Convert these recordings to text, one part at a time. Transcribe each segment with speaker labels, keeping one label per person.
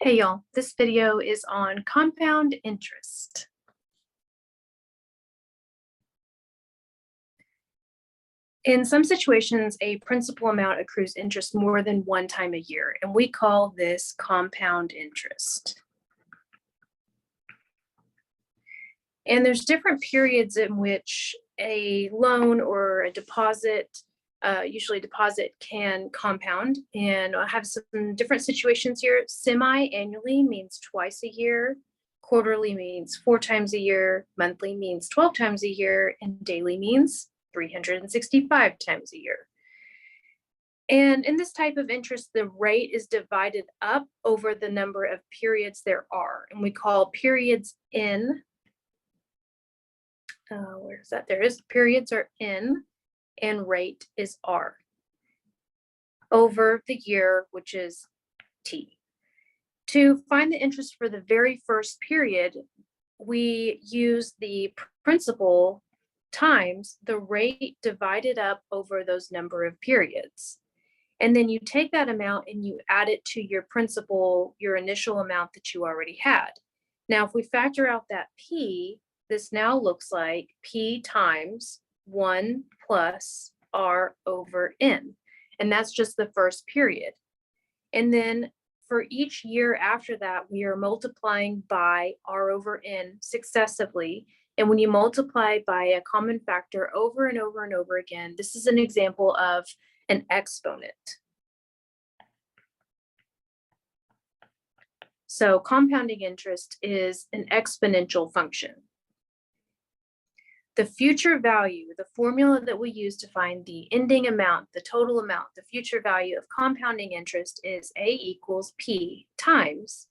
Speaker 1: Hey y'all, this video is on compound interest. In some situations, a principal amount accrues interest more than one time a year, and we call this compound interest. And there's different periods in which a loan or a deposit, usually a deposit, can compound. And I have some different situations here. Semi-annually means twice a year. Quarterly means 4 times a year. Monthly means 12 times a year. And daily means 365 times a year. And in this type of interest, the rate is divided up over the number of periods there are. And we call periods N. Where is that? There is periods are N and rate is R over the year, which is T. To find the interest for the very first period, we use the principal times the rate divided up over those number of periods. And then you take that amount and you add it to your principal, your initial amount that you already had. Now, if we factor out that P, this now looks like P times 1 plus R over N. And that's just the first period. And then for each year after that, we are multiplying by R over N successively. And when you multiply by a common factor over and over and over again, this is an example of an exponent. So compounding interest is an exponential function. The future value, the formula that we use to find the ending amount, the total amount, the future value of compounding interest is A equals P times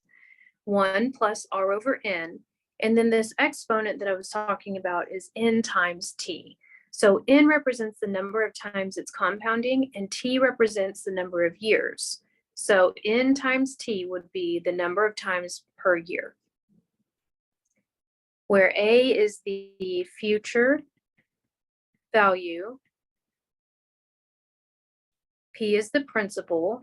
Speaker 1: 1 plus R over N. And then this exponent that I was talking about is N times T. So N represents the number of times it's compounding and T represents the number of years. So N times T would be the number of times per year, where A is the future value, P is the principal,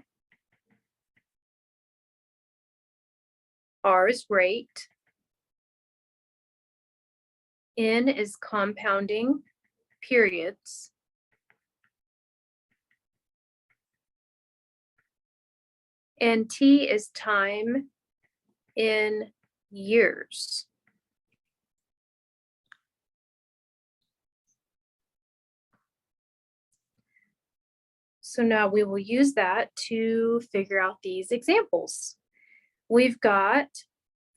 Speaker 1: R is rate, N is compounding periods, and T is time in years. So now we will use that to figure out these examples. We've got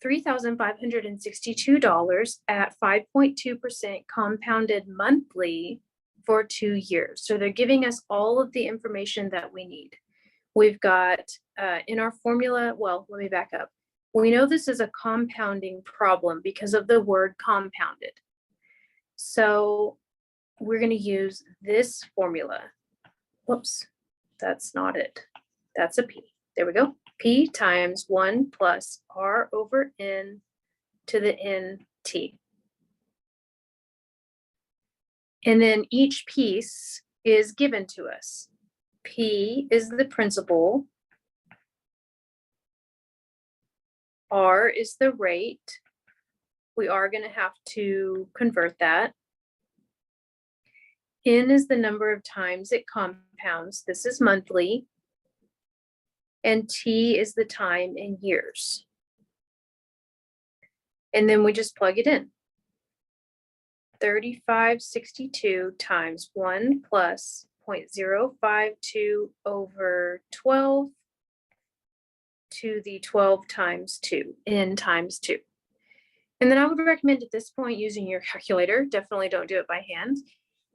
Speaker 1: $3,562 at 5.2% compounded monthly for 2 years. So they're giving us all of the information that we need. We've got in our formula, well, let me back up. We know this is a compounding problem because of the word compounded. So we're going to use this formula. Whoops, that's not it. That's a P. There we go. P times 1 plus R over N to the NT. And then each piece is given to us. P is the principal. R is the rate. We are going to have to convert that. N is the number of times it compounds. This is monthly. And T is the time in years. And then we just plug it in. 3562 times 1 plus 0.052 over 12 to the 12 times 2, N times 2. And then I would recommend at this point using your calculator. Definitely don't do it by hand.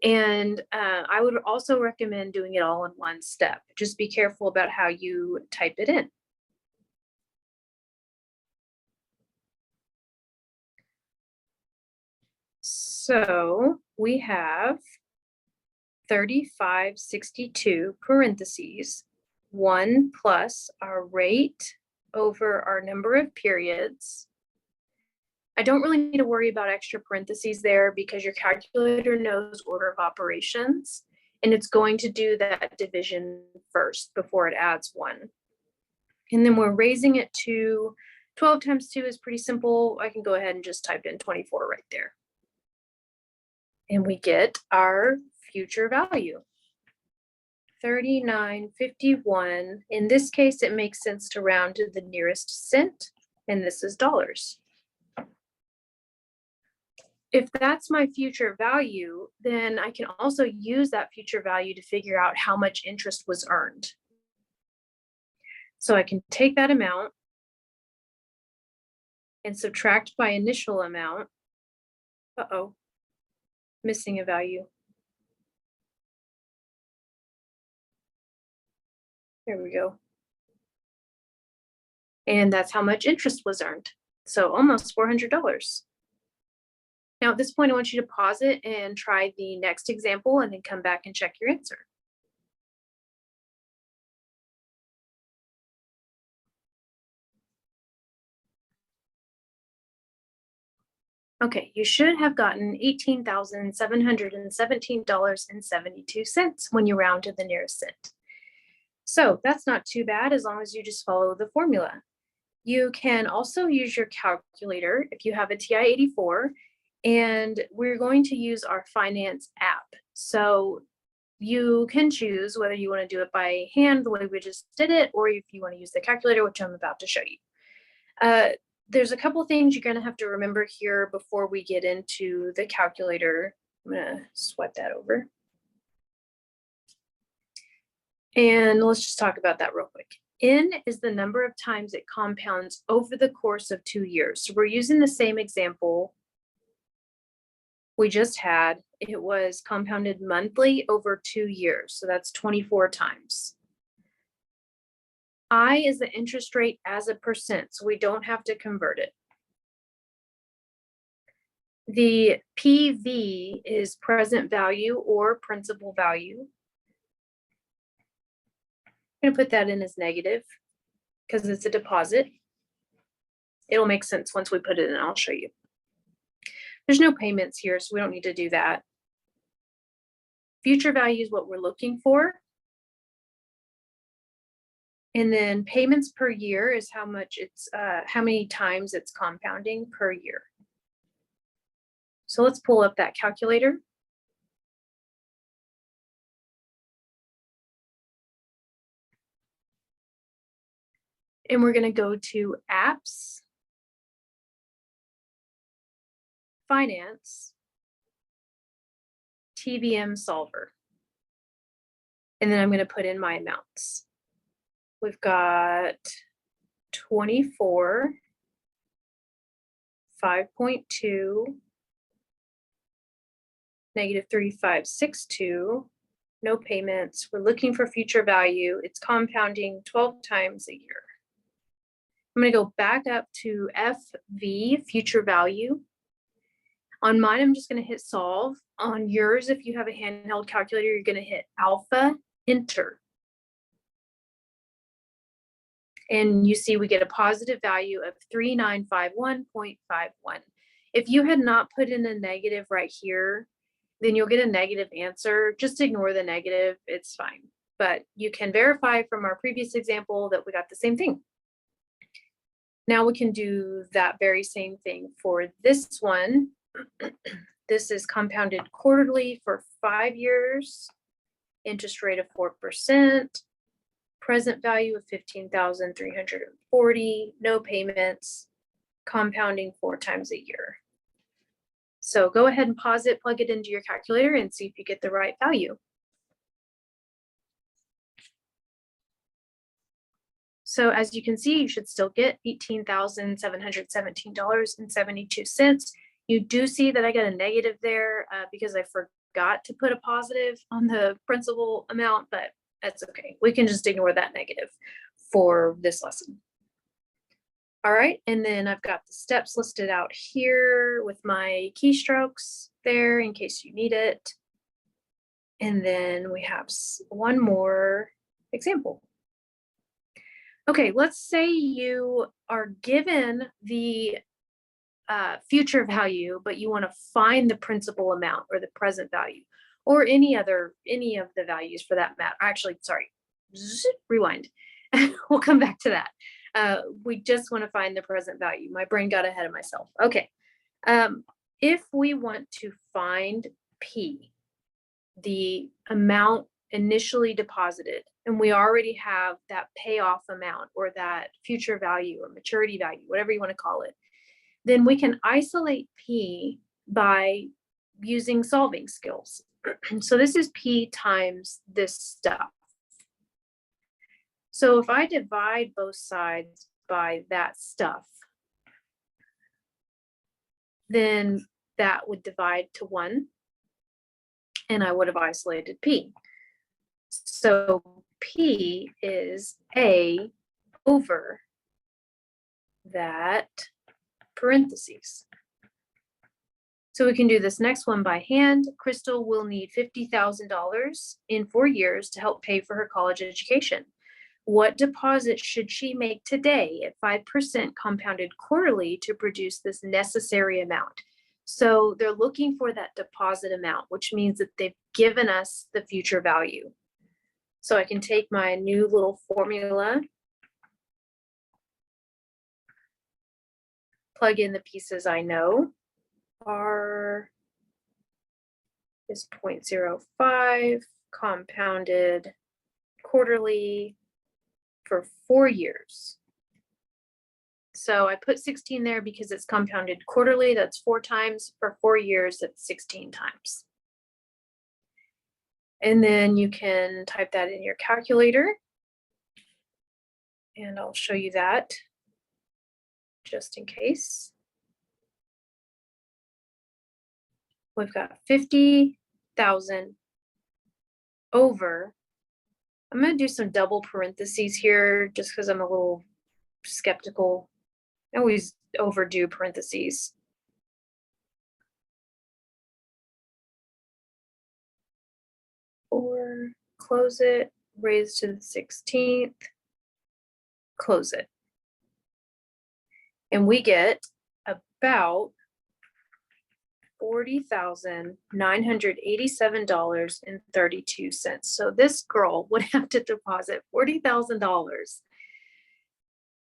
Speaker 1: And I would also recommend doing it all in one step. Just be careful about how you type it in. So we have 3562 parentheses, 1 plus our rate over our number of periods. I don't really need to worry about extra parentheses there because your calculator knows order of operations and it's going to do that division first before it adds 1. And then we're raising it to 12 times 2 is pretty simple. I can go ahead and just type in 24 right there. And we get our future value. 39.51. In this case, it makes sense to round to the nearest cent, and this is dollars. If that's my future value, then I can also use that future value to figure out how much interest was earned. So I can take that amount and subtract by initial amount. Uh-oh, missing a value. There we go. And that's how much interest was earned. So almost $400. Now at this point, I want you to pause it and try the next example and then come back and check your answer. Okay, you should have gotten $18,717.72 when you round to the nearest cent. So that's not too bad as long as you just follow the formula. You can also use your calculator if you have a TI-84, and we're going to use our finance app. So you can choose whether you want to do it by hand the way we just did it, or if you want to use the calculator, which I'm about to show you. There's a couple things you're going to have to remember here before we get into the calculator. I'm going to swipe that over. And let's just talk about that real quick. N is the number of times it compounds over the course of 2 years. So we're using the same example we just had. It was compounded monthly over 2 years. So that's 24 times. I is the interest rate as a percent, so we don't have to convert it. The PV is present value or principal value. I'm going to put that in as negative because it's a deposit. It'll make sense once we put it in. I'll show you. There's no payments here, so we don't need to do that. Future value is what we're looking for. And then payments per year is how much it's, how many times it's compounding per year. So let's pull up that calculator. And we're going to go to apps, finance, TVM solver. And then I'm going to put in my amounts. We've got 24, 5.2, negative 3562, no payments. We're looking for future value. It's compounding 12 times a year. I'm going to go back up to FV, future value. On mine, I'm just going to hit solve. On yours, if you have a handheld calculator, you're going to hit alpha, enter. And you see we get a positive value of 3951.51. If you had not put in a negative right here, then you'll get a negative answer. Just ignore the negative, it's fine. But you can verify from our previous example that we got the same thing. Now we can do that very same thing for this one. This is compounded quarterly for 5 years, interest rate of 4%, present value of 15,340, no payments, compounding 4 times a year. So go ahead and pause it, plug it into your calculator, and see if you get the right value. So as you can see, you should still get $18,717.72. You do see that I got a negative there because I forgot to put a positive on the principal amount, but that's okay. We can just ignore that negative for this lesson. All right, and then I've got the steps listed out here with my keystrokes there in case you need it. And then we have one more example. Okay, let's say you are given the future value, but you want to find the principal amount or the present value or any of the values for that matter. Actually, sorry, rewind. we'll come back to that. We just want to find the present value. My brain got ahead of myself. Okay. If we want to find P, the amount initially deposited, and we already have that payoff amount or that future value or maturity value, whatever you want to call it, then we can isolate P by using solving skills. So this is P times this stuff. So if I divide both sides by that stuff, then that would divide to 1, and I would have isolated P. So P is A over that parentheses. So we can do this next one by hand. Crystal will need $50,000 in 4 years to help pay for her college education. What deposit should she make today at 5% compounded quarterly to produce this necessary amount? So they're looking for that deposit amount, which means that they've given us the future value. So I can take my new little formula, plug in the pieces I know. R is 0.05 compounded quarterly for 4 years. So I put 16 there because it's compounded quarterly. That's 4 times. For 4 years, that's 16 times. And then you can type that in your calculator. And I'll show you that just in case. We've got 50,000 over. I'm going to do some double parentheses here just because I'm a little skeptical. I always overdo parentheses. Or close it, raise to the 16th, close it. And we get about $40,987.32. So this girl would have to deposit $40,000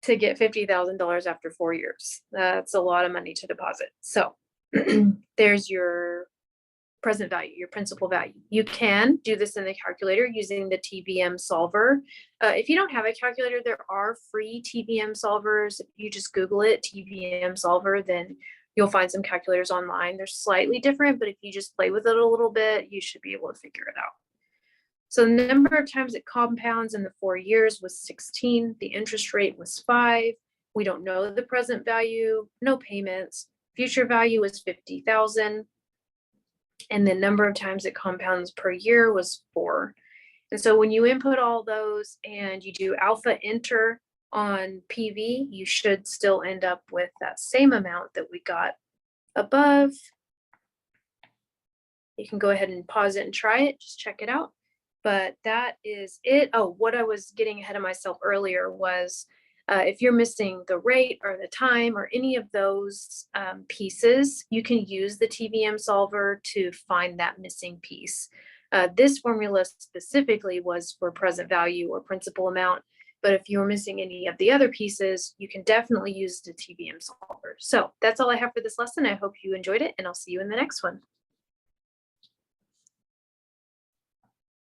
Speaker 1: to get $50,000 after 4 years. That's a lot of money to deposit. So there's your present value, your principal value. You can do this in the calculator using the TBM solver. If you don't have a calculator, there are free TBM solvers. If you just Google it, TBM solver, then you'll find some calculators online. They're slightly different, but if you just play with it a little bit, you should be able to figure it out. So the number of times it compounds in the 4 years was 16. The interest rate was 5. We don't know the present value, no payments. Future value was 50,000. And the number of times it compounds per year was 4. And so when you input all those and you do alpha enter on PV, you should still end up with that same amount that we got above. You can go ahead and pause it and try it, just check it out. But that is it. Oh, what I was getting ahead of myself earlier was if you're missing the rate or the time or any of those pieces, you can use the TBM solver to find that missing piece. This formula specifically was for present value or principal amount, but if you're missing any of the other pieces, you can definitely use the TBM solver. So that's all I have for this lesson. I hope you enjoyed it, and I'll see you in the next one.